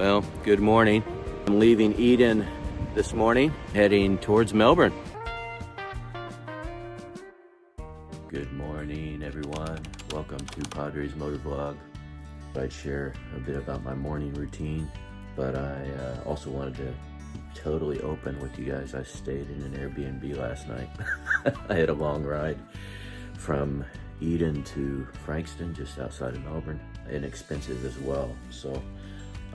Well, good morning. I'm leaving Eden this morning, heading towards Melbourne. Good morning, everyone. Welcome to Padres Motor Vlog. I'd share a bit about my morning routine, but I also wanted to totally open with you guys. I stayed in an Airbnb last night. I had a long ride from Eden to Frankston, just outside of Melbourne, inexpensive as well. So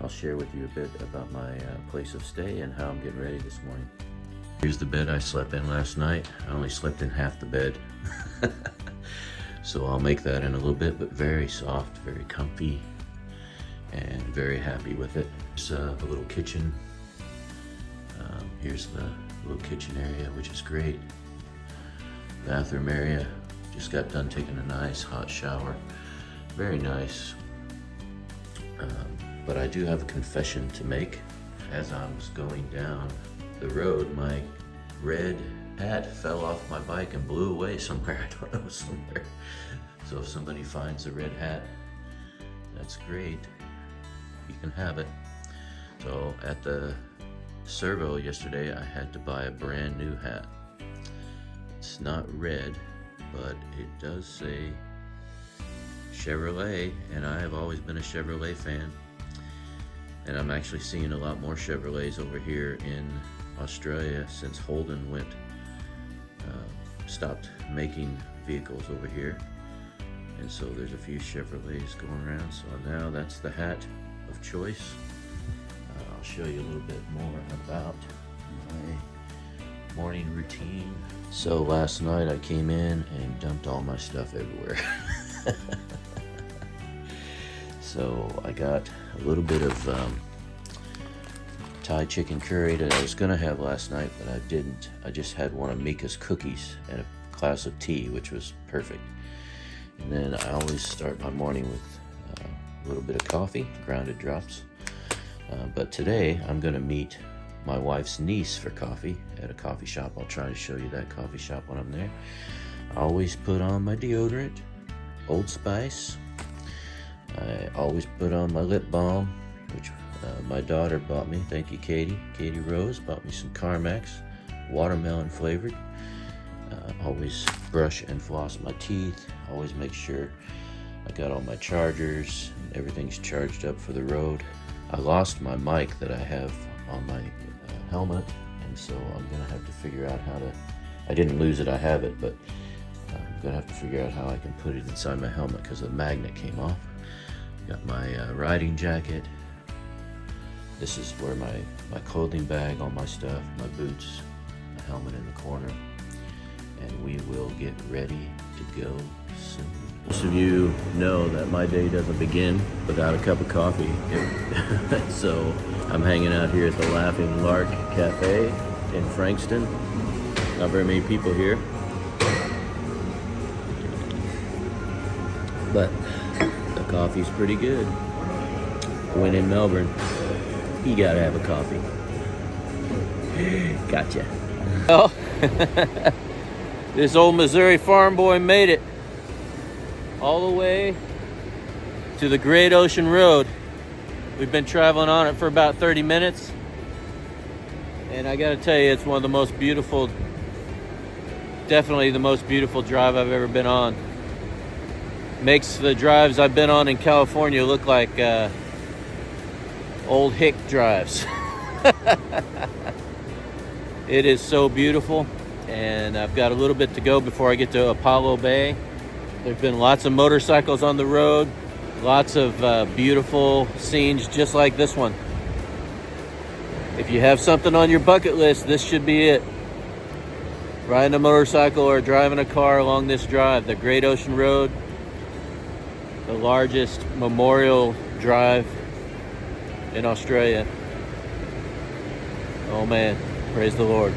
I'll share with you a bit about my place of stay and how I'm getting ready this morning. Here's the bed I slept in last night. I only slept in half the bed. So I'll make that in a little bit, but very soft, very comfy, and very happy with it. There's a little kitchen. Here's the little kitchen area, which is great. Bathroom area. Just got done taking a nice hot shower. Very nice. But I do have a confession to make. As I was going down the road, my red hat fell off my bike and blew away somewhere. I don't know, somewhere. So if somebody finds a red hat, that's great. You can have it. So at the servo yesterday, I had to buy a brand new hat. It's not red, but it does say Chevrolet, and I have always been a Chevrolet fan. And I'm actually seeing a lot more Chevrolets over here in Australia since Holden stopped making vehicles over here. And so there's a few Chevrolets going around. So now that's the hat of choice. I'll show you a little bit more about my morning routine. So last night I came in and dumped all my stuff everywhere. So I got a little bit of Thai chicken curry that I was gonna have last night, but I didn't. I just had one of Mika's cookies and a glass of tea, which was perfect. And then I always start my morning with a little bit of coffee, grounded drops. But today I'm gonna meet my wife's niece for coffee at a coffee shop. I'll try to show you that coffee shop when I'm there. I always put on my deodorant, Old Spice. I always put on my lip balm, which my daughter bought me. Thank you, Katie. Katie Rose bought me some Carmex, watermelon flavored. Always brush and floss my teeth. Always make sure I got all my chargers and everything's charged up for the road. I lost my mic that I have on my helmet, and so I'm gonna have to figure out how to, I didn't lose it, I have it, but I'm gonna have to figure out how I can put it inside my helmet because the magnet came off. Got my riding jacket. This is where my clothing bag, all my stuff, my boots, my helmet in the corner. And we will get ready to go soon. Most of you know that my day doesn't begin without a cup of coffee. So I'm hanging out here at the Laughing Lark Cafe in Frankston. Not very many people here, but the coffee's pretty good. When in Melbourne, you gotta have a coffee. Gotcha. Well, this old Missouri farm boy made it all the way to the Great Ocean Road. We've been traveling on it for about 30 minutes. And I gotta tell you, it's one of the most beautiful, definitely the most beautiful drive I've ever been on. Makes the drives I've been on in California look like old hick drives. It is so beautiful, and I've got a little bit to go before I get to Appollo Bay. There've been lots of motorcycles on the road, lots of beautiful scenes just like this one. If you have something on your bucket list, this should be it. Riding a motorcycle or driving a car along this drive, the Great Ocean Road, the largest memorial drive in Australia. Oh man, praise the Lord.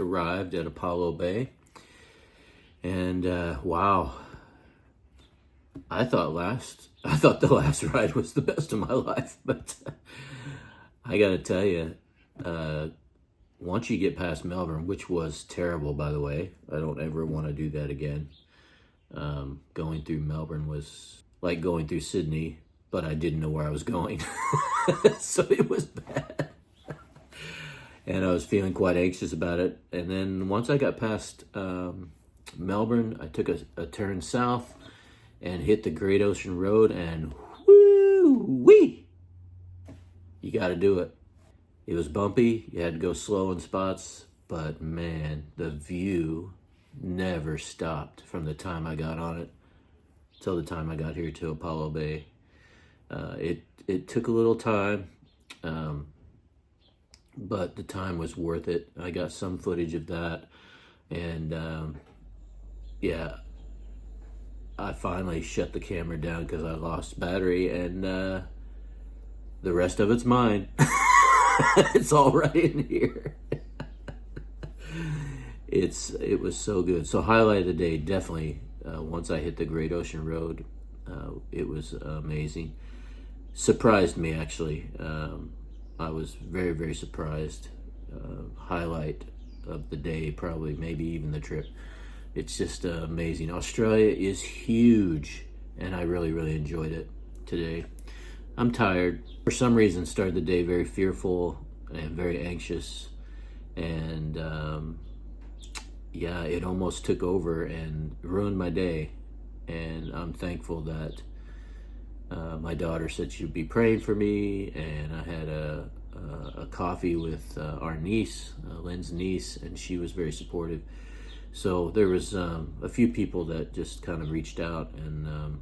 arrived at Appollo Bay. And wow, I thought the last ride was the best of my life, but I gotta tell you, once you get past Melbourne, which was terrible, by the way, I don't ever want to do that again. Going through Melbourne was like going through Sydney, but I didn't know where I was going. So it was bad. And I was feeling quite anxious about it. And then once I got past Melbourne, I took a turn south and hit the Great Ocean Road, and woo-wee! You got to do it. It was bumpy. You had to go slow in spots, but man, the view never stopped from the time I got on it till the time I got here to Appollo Bay. It took a little time, but the time was worth it. I got some footage of that, and yeah, I finally shut the camera down because I lost battery, and the rest of it's mine. It's all right in here. It was so good. So highlight of the day, definitely, once I hit the Great Ocean Road, it was amazing. Surprised me, actually. I was very, very surprised. Highlight of the day, probably, maybe even the trip. It's just amazing. Australia is huge, and I really, really enjoyed it today. I'm tired. For some reason, started the day very fearful and very anxious, and yeah, it almost took over and ruined my day. And I'm thankful that my daughter said she'd be praying for me, and I had a coffee with our niece, Lynn's niece, and she was very supportive. So there was a few people that just kind of reached out, and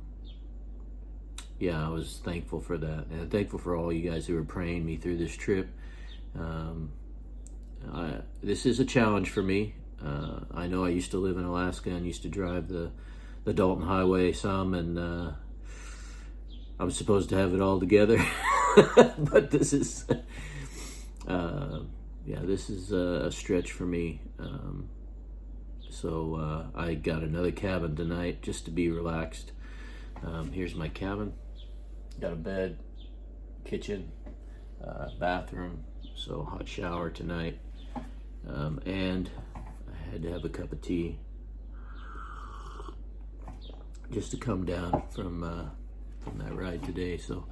yeah, I was thankful for that, and thankful for all you guys who were praying me through this trip. This is a challenge for me. I know I used to live in Alaska and used to drive the Dalton Highway some, and I'm supposed to have it all together. But this is, yeah, this is a stretch for me. So I got another cabin tonight just to be relaxed. Here's my cabin. Got a bed, kitchen, bathroom, so hot shower tonight. And I had to have a cup of tea just to come down from that ride today. So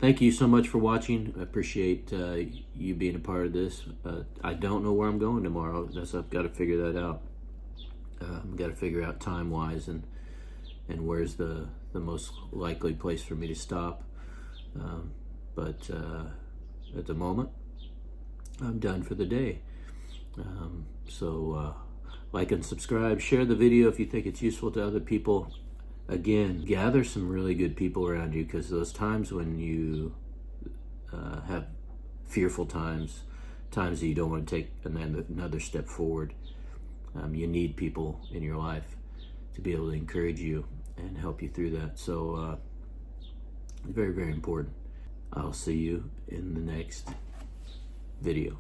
thank you so much for watching. I appreciate you being a part of this. I don't know where I'm going tomorrow. I've got to figure that out. I've got to figure out time-wise and where's the most likely place for me to stop. But at the moment, I'm done for the day. So like and subscribe, share the video if you think it's useful to other people. Again, gather some really good people around you, because those times when you have fearful times that you don't want to take another step forward, you need people in your life to be able to encourage you and help you through that. So very, very important. I'll see you in the next video.